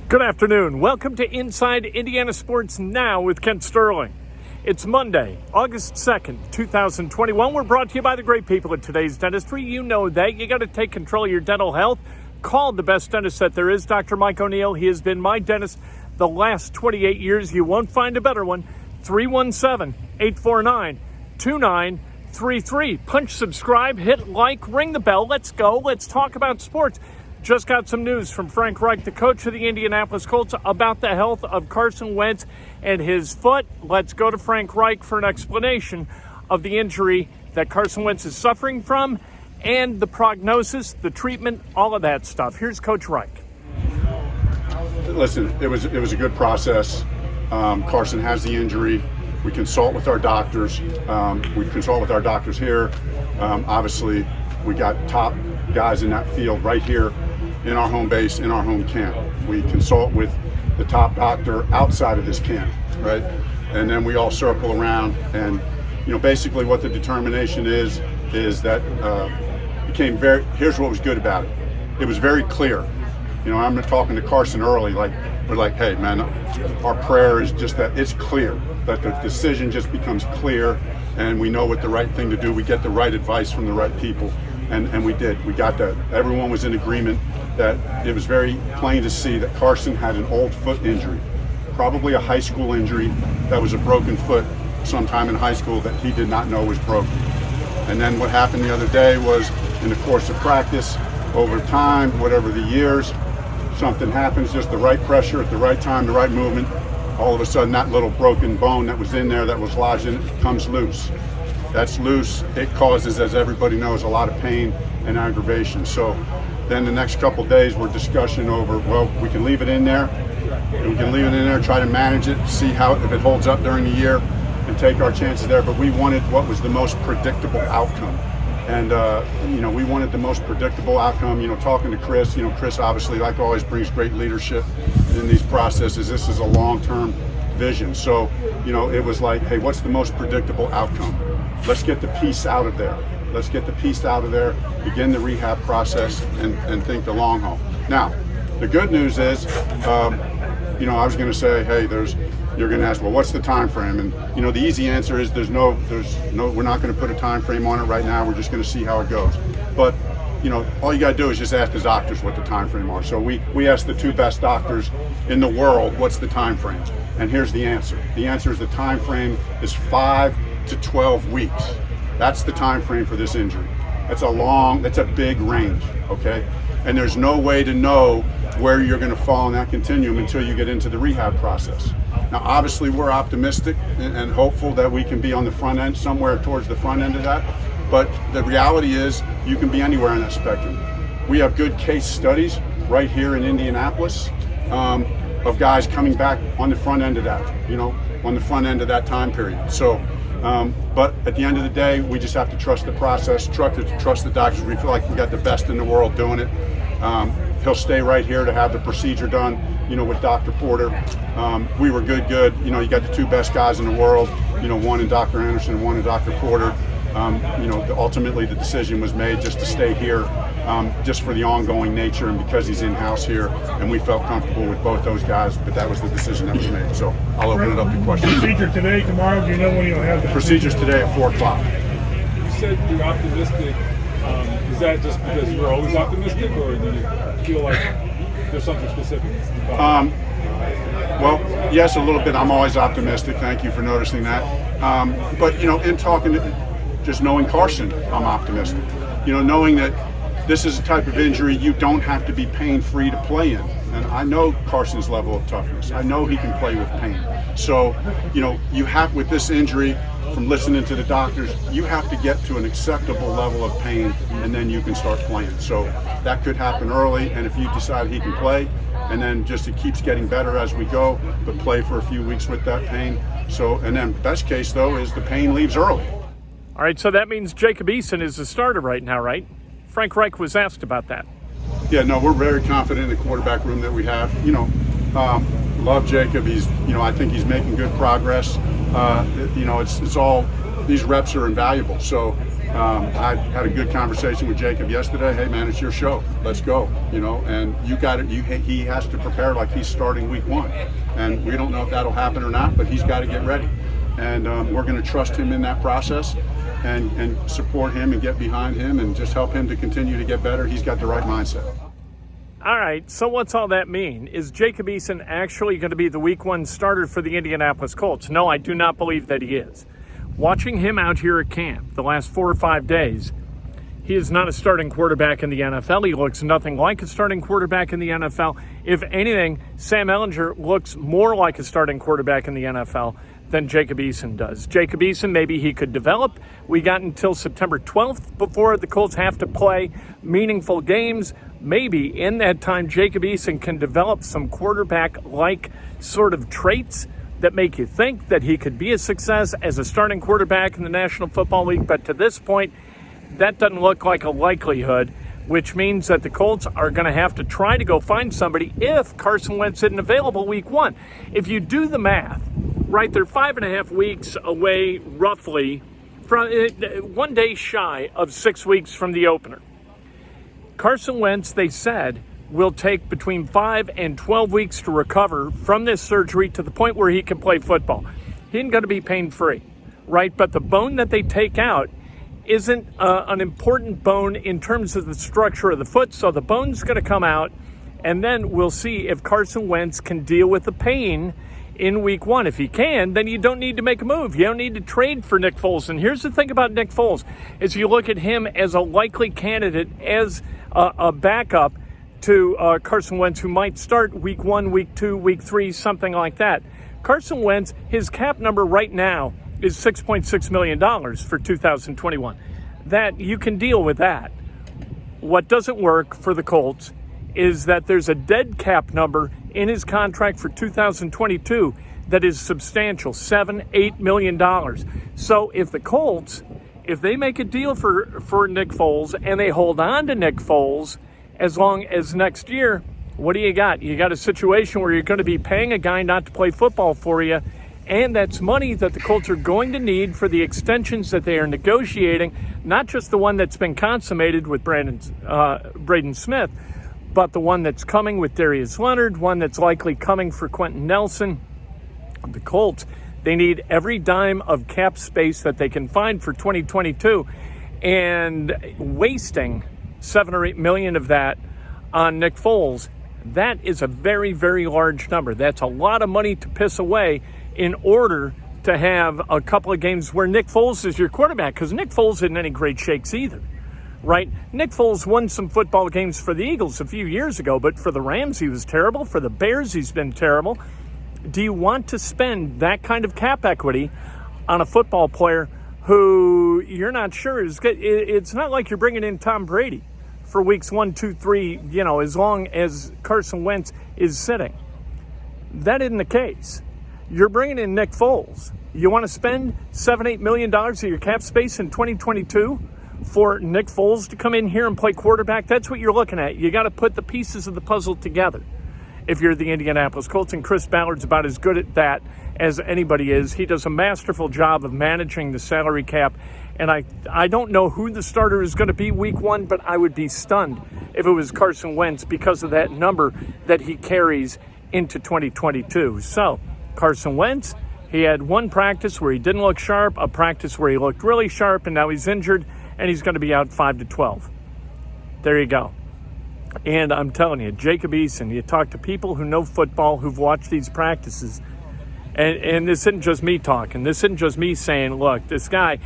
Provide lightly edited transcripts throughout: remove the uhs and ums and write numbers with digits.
Good afternoon. Welcome to Inside Indiana Sports Now with Kent Sterling. It's Monday, August 2nd, 2021. We're brought to you by the great people at Today's Dentistry. You know that. You got to take control of your dental health. Call the best dentist that there is, Dr. Mike O'Neill. He has been my dentist the last 28 years. You won't find a better one. 317-849-2933. Punch subscribe, hit like, ring the bell. Let's go. Let's talk about sports. Just got some news from Frank Reich, the coach of the Indianapolis Colts, about the health of Carson Wentz and his foot. Let's go to Frank Reich for an explanation of the injury that Carson Wentz is suffering from and the prognosis, the treatment, all of that stuff. Here's Coach Reich. Listen, it was a good process. Carson has the injury. We consult with our doctors. We consult with our doctors here. Obviously, we got top guys in that field right here in our home base, in our home camp. We consult with the top doctor outside of this camp, right? And then we all circle around, and basically what the determination is that became very. Here's what was good about it. It was very clear. I'm talking to Carson early, we're like, hey man, our prayer is just that it's clear, that the decision just becomes clear, and we know what the right thing to do. We get the right advice from the right people. And we did. We got that. Everyone was in agreement that it was very plain to see that Carson had an old foot injury, probably a high school injury that was a broken foot sometime in high school that he did not know was broken. And then what happened the other day was, in the course of practice, over time, whatever the years, something happens, just the right pressure at the right time, the right movement, all of a sudden that little broken bone that was in there that was lodged in it comes loose. That's loose. It causes, as everybody knows, a lot of pain and aggravation. So then the next couple days were discussion over, well, we can leave it in there. We can leave it in there, try to manage it, see if it holds up during the year, and take our chances there. But we wanted what was the most predictable outcome. And, we wanted the most predictable outcome. Talking to Chris, Chris obviously, like always, brings great leadership in these processes. This is a long-term vision. So, it was like, hey, what's the most predictable outcome? Let's get the piece out of there. Let's get the piece out of there, begin the rehab process, and think the long haul. Now, the good news is, I was going to say, hey, you're going to ask, well, what's the time frame? And the easy answer is there's no. We're not going to put a time frame on it right now. We're just going to see how it goes. But all you got to do is just ask the doctors what the time frame are. So we asked the two best doctors in the world, what's the time frame? And here's the answer. The answer is the time frame is 5 to 12 weeks. That's the time frame for this injury. That's a big range, okay? And there's no way to know where you're going to fall in that continuum until you get into the rehab process. Now, obviously, we're optimistic and hopeful that we can be on the front end, somewhere towards the front end of that. But the reality is, you can be anywhere on that spectrum. We have good case studies right here in Indianapolis of guys coming back on the front end of that, on the front end of that time period. So, but at the end of the day, we just have to trust the process, trust the doctors. We feel like we got the best in the world doing it. He'll stay right here to have the procedure done, with Dr. Porter. We were good. You got the two best guys in the world, one in Dr. Anderson and one in Dr. Porter. Ultimately the decision was made just to stay here, just for the ongoing nature and because he's in-house here, and we felt comfortable with both those guys, but that was the decision that was made. So I'll open it up to questions. Procedure today, tomorrow, do you know when you'll have the procedure's today at 4 o'clock. You said you're optimistic. Is that just because you're always optimistic, or do you feel like there's something specific? Well, yes, a little bit. I'm always optimistic. Thank you for noticing that. But in talking to, just knowing Carson, I'm optimistic. Knowing that this is a type of injury you don't have to be pain-free to play in. And I know Carson's level of toughness. I know he can play with pain. So, you have, with this injury, from listening to the doctors, you have to get to an acceptable level of pain, and then you can start playing. So that could happen early, and if you decide he can play, and then just it keeps getting better as we go, but play for a few weeks with that pain. So, and then best case, though, is the pain leaves early. All right, so that means Jacob Eason is the starter right now, right? Frank Reich was asked about that. Yeah, no, we're very confident in the quarterback room that we have. Love Jacob. He's, I think he's making good progress. It's all, these reps are invaluable. So, I had a good conversation with Jacob yesterday. Hey man, it's your show. Let's go. And you got it. He has to prepare like he's starting week 1, and we don't know if that'll happen or not. But he's got to get ready, and we're going to trust him in that process, and support him and get behind him and just help him to continue to get better. He's got the right mindset. All right, so what's all that mean? Is Jacob Eason actually going to be the week 1 starter for the Indianapolis Colts? No, I do not believe that he is. Watching him out here at camp the last 4 or 5 days, he is not a starting quarterback in the NFL. He looks nothing like a starting quarterback in the NFL. If anything, Sam Ehlinger looks more like a starting quarterback in the NFL than Jacob Eason does. Jacob Eason, maybe he could develop. We got until September 12th before the Colts have to play meaningful games. Maybe in that time, Jacob Eason can develop some quarterback-like sort of traits that make you think that he could be a success as a starting quarterback in the National Football League. But to this point, that doesn't look like a likelihood, which means that the Colts are going to have to try to go find somebody if Carson Wentz isn't available week 1. If you do the math, right, they're 5.5 weeks away roughly from 1 day shy of 6 weeks from the opener. Carson Wentz, they said, will take between 5 and 12 weeks to recover from this surgery to the point where he can play football. He ain't going to be pain-free, right? But the bone that they take out isn't an important bone in terms of the structure of the foot, so the bone's going to come out, and then we'll see if Carson Wentz can deal with the pain in week 1. If he can, then you don't need to make a move. You don't need to trade for Nick Foles. And here's the thing about Nick Foles, is you look at him as a likely candidate as a backup to Carson Wentz, who might start week 1, week 2, week 3, something like that. Carson Wentz, his cap number right now is $6.6 million for 2021. That you can deal with that. What doesn't work for the Colts is that there's a dead cap number in his contract for 2022 that is substantial, $7-8 million. So if the Colts, if they make a deal for Nick Foles and they hold on to Nick Foles as long as next year, what do you got? You got a situation where you're going to be paying a guy not to play football for you, and that's money that the Colts are going to need for the extensions that they are negotiating, not just the one that's been consummated with Braden Smith, but the one that's coming with Darius Leonard, one that's likely coming for Quentin Nelson. The Colts, they need every dime of cap space that they can find for 2022, and wasting $7 or $8 million of that on Nick Foles, that is a very, very large number. That's a lot of money to piss away in order to have a couple of games where Nick Foles is your quarterback, because Nick Foles isn't any great shakes either, right? Nick Foles won some football games for the Eagles a few years ago, but for the Rams, he was terrible. For the Bears, he's been terrible. Do you want to spend that kind of cap equity on a football player who you're not sure is good? It's not like you're bringing in Tom Brady for weeks 1, 2, 3, as long as Carson Wentz is sitting. That isn't the case. You're bringing in Nick Foles. You want to spend $7-8 million of your cap space in 2022 for Nick Foles to come in here and play quarterback? That's what you're looking at. You got to put the pieces of the puzzle together if you're the Indianapolis Colts, and Chris Ballard's about as good at that as anybody is. He does a masterful job of managing the salary cap, and I don't know who the starter is going to be week 1, but I would be stunned if it was Carson Wentz because of that number that he carries into 2022. So Carson Wentz, he had one practice where he didn't look sharp, a practice where he looked really sharp, and now he's injured, and he's going to be out 5 to 12. There you go. And I'm telling you, Jacob Eason, you talk to people who know football, who've watched these practices, and this isn't just me talking. This isn't just me saying, look, this guy,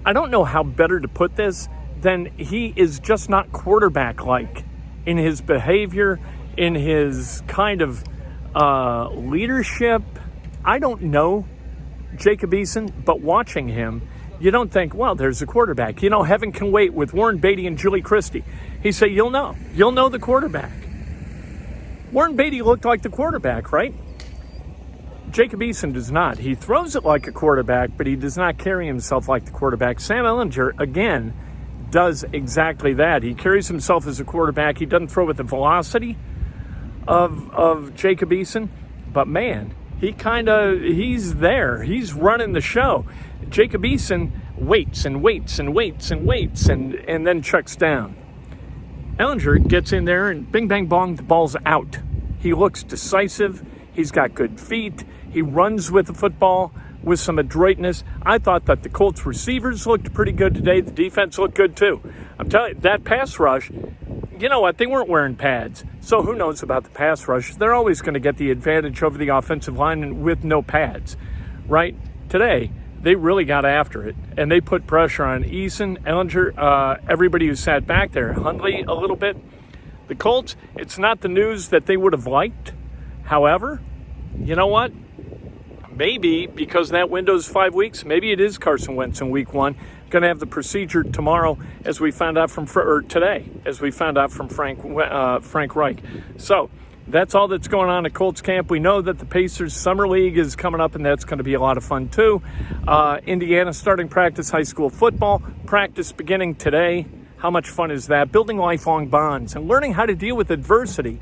I don't know how better to put this than he is just not quarterback-like in his behavior, in his kind of leadership. I don't know Jacob Eason, but watching him, you don't think, well, there's a quarterback. Heaven Can Wait with Warren Beatty and Julie Christie. He said, you'll know the quarterback. Warren Beatty looked like the quarterback, right? Jacob Eason does not. He throws it like a quarterback, but he does not carry himself like the quarterback. Sam Ehlinger, again, does exactly that. He carries himself as a quarterback. He doesn't throw with the velocity of Jacob Eason, but man, he's there. He's running the show. Jacob Eason waits and then checks down. Ehlinger gets in there and bing, bang, bong, the ball's out. He looks decisive. He's got good feet. He runs with the football with some adroitness. I thought that the Colts receivers looked pretty good today. The defense looked good too. I'm telling you, that pass rush, you know what? They weren't wearing pads. So who knows about the pass rush? They're always going to get the advantage over the offensive line with no pads, right? Today, they really got after it, and they put pressure on Eason, Ehlinger, everybody who sat back there, Hundley a little bit. The Colts, it's not the news that they would have liked. However, you know what? Maybe because that window's 5 weeks, maybe it is Carson Wentz in week 1. Going to have the procedure tomorrow, as we found out today, as we found out from Frank Reich. So that's all that's going on at Colts camp. We know that the Pacers Summer League is coming up, and that's going to be a lot of fun too. Indiana starting practice high school football. Practice beginning today. How much fun is that? Building lifelong bonds and learning how to deal with adversity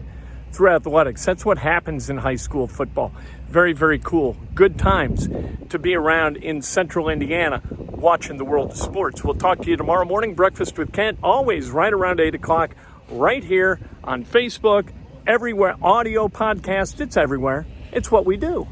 through athletics. That's what happens in high school football. Very, very cool. Good times to be around in central Indiana watching the world of sports. We'll talk to you tomorrow morning. Breakfast with Kent, always right around 8 o'clock, right here on Facebook, everywhere. Audio, podcast, it's everywhere. It's what we do.